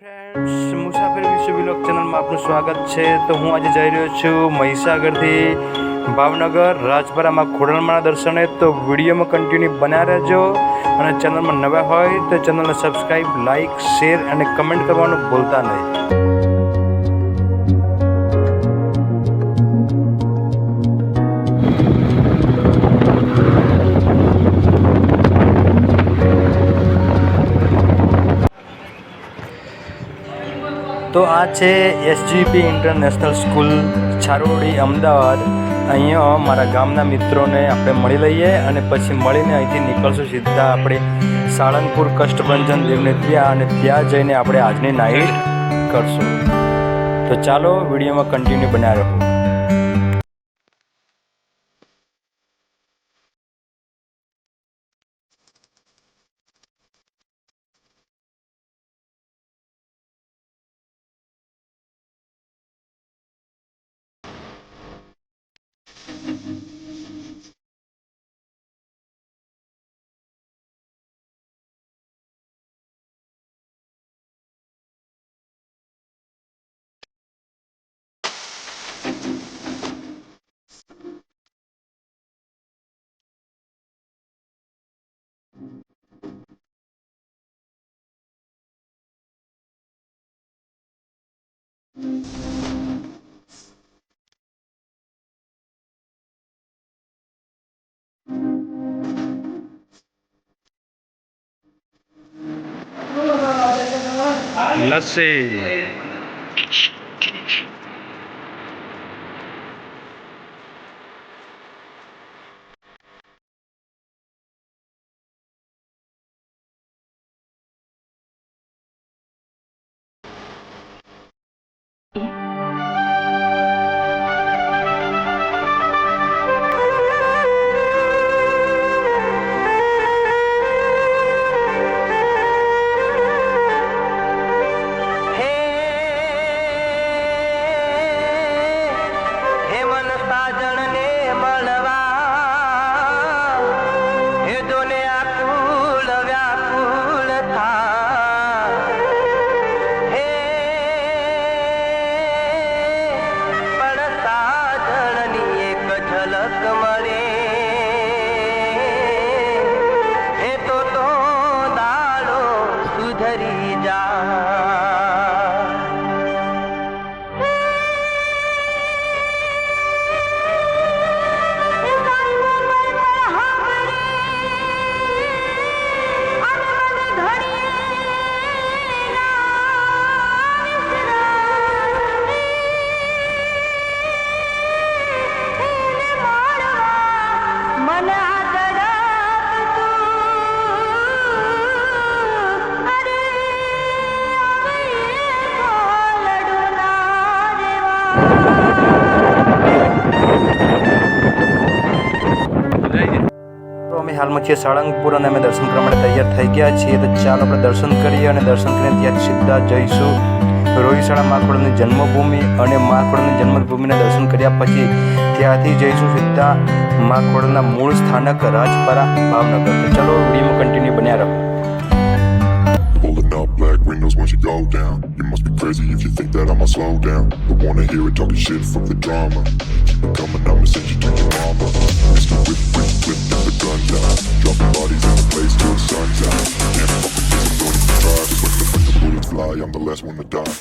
Friends, Musafir વિશ્વ vlog ચેનલમાં આપનું સ્વાગત છે। તો હું આજે જઈ રહ્યો છું મહીસાગરથી ભાવનગર રાજપરામાં ખોડલમાના દર્શને। તો વિડીયોમાં કન્ટિન્યુ બન્યા રહેજો અને ચેનલમાં નવા હોય તો ચેનલને સબસ્ક્રાઈબ, લાઇક, શેર અને કમેન્ટ કરવાનું ભૂલતા નહીં। તો આ છે SGP international school Chharodi Ahmedabad. અહીંયા મારા ગામના મિત્રોને આપણે મળી લઈએ અને પછી મળીને અહીંથી નીકળશું સીધા આપણે સાળંગપુર કષ્ટભંજન દેવને ત્યાં, અને ત્યાં જઈને આપણે આજની નાઈટ કરશું। તો ચાલો વિડીયોમાં કન્ટિન્યુ બન્યા રહો। લસ્સી હાલમાં છીએ સાળંગપુર અને અમે દર્શન કરવા માટે તૈયાર થઈ ગયા છીએ। તો ચાલો આપણે દર્શન કરીએ અને દર્શન કરીને ત્યાં સીધા જઈશું રોહિશાળા મા ખોડલની જન્મભૂમિ, અને મા ખોડલની જન્મભૂમિના દર્શન કર્યા પછી ત્યાંથી જઈશું સીધા મા ખોડલના મૂળ સ્થાનક રાજપરા ભાવનગર। તો ચાલો વિડીયોમાં કન્ટિન્યુ બન્યા રહો। Windows once you go down. You must be crazy if you think that I'ma slow down. Don't wanna hear it talking shit from the drama. Keep it coming, I'ma send you to your mama. Mr. Whip, whip, whip, get the guns out. Dropping bodies in the place till the sun's out. Can't fuck with this, don't even try. Just let the bullets fly, I'm the last one to die.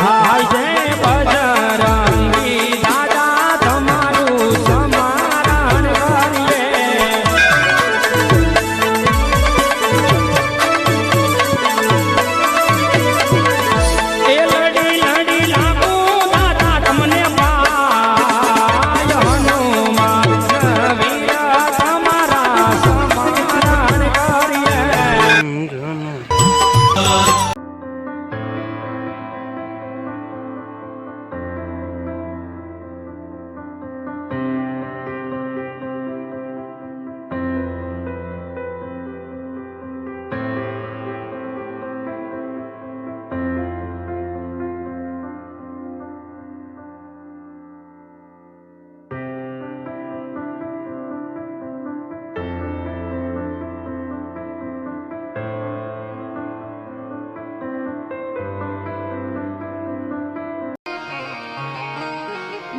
Hi, jai Bajrangi Dada tamaru samaran kariye e ladi ladi lagu dada tamne paay hanuman veera tamara samaran kariye।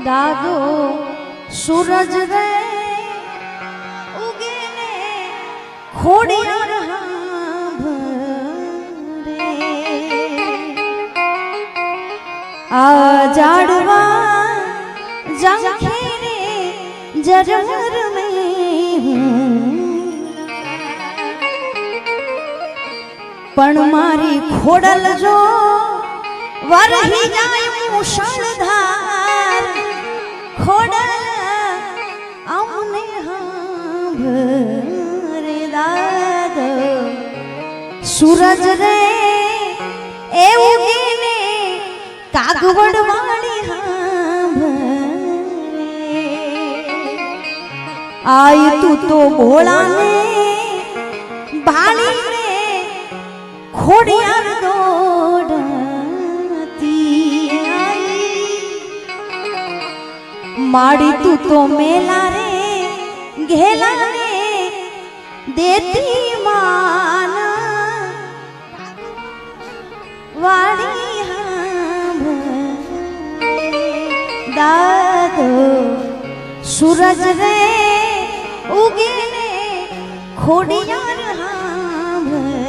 દાદો સૂરજ રે ઉગે ને ખોડિયાર હાંભરે આ જાડવા ઝાંખે રે જરમર મેં પણ મારી ખોડલ જો વરહી જાય મુશળધાર ખોડલ અમને હાંભરે દાદો સૂરજ રે એ ઉગીને કાગવડ વાળી હાંભરે આય તું તો ભોળાને ભાળીને ખોડિયાર દોડતી આઈ માડી તું તો મેલા રે ઘેલા રે દેતી માન વાડી હાંભરે દાદો સૂરજ રે ઉગે ને ખોડિયાર હાંભરે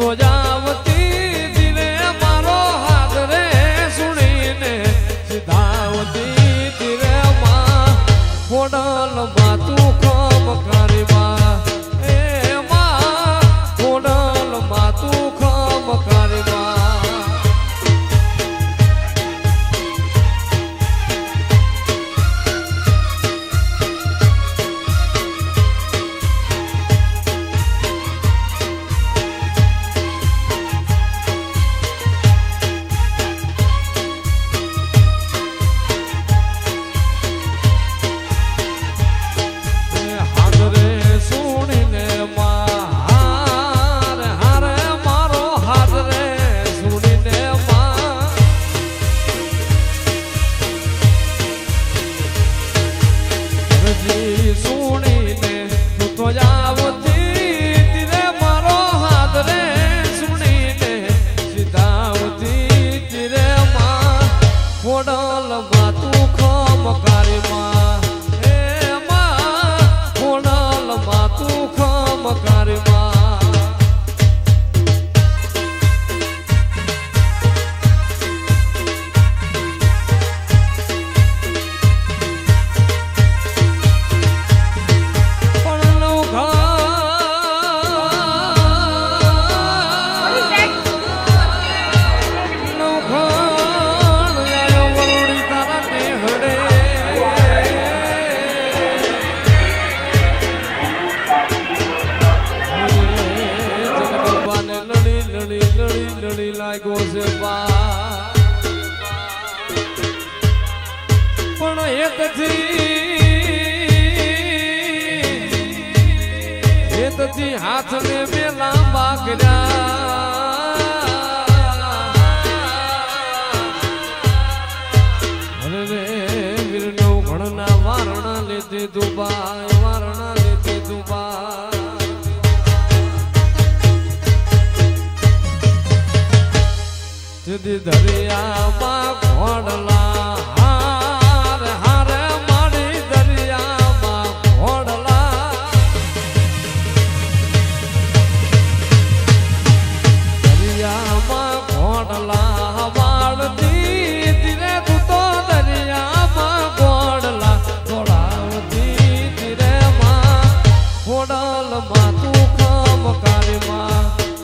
તો જાવતી ધીરે મારો હાથ રે સુણીને સીધાવતી ધીરે માં ખોડલ માં તું ખમ કરી માં એ માં ખોડલ માં તું ખમ કરી માં પણ હાથ ને બે લાંબા કર્યા રે વીર નવ ઘણના વારણા લેતી દુબાઈ વારણા લેતી દુબાઈ સીધી દરિયામાં ઘોડલા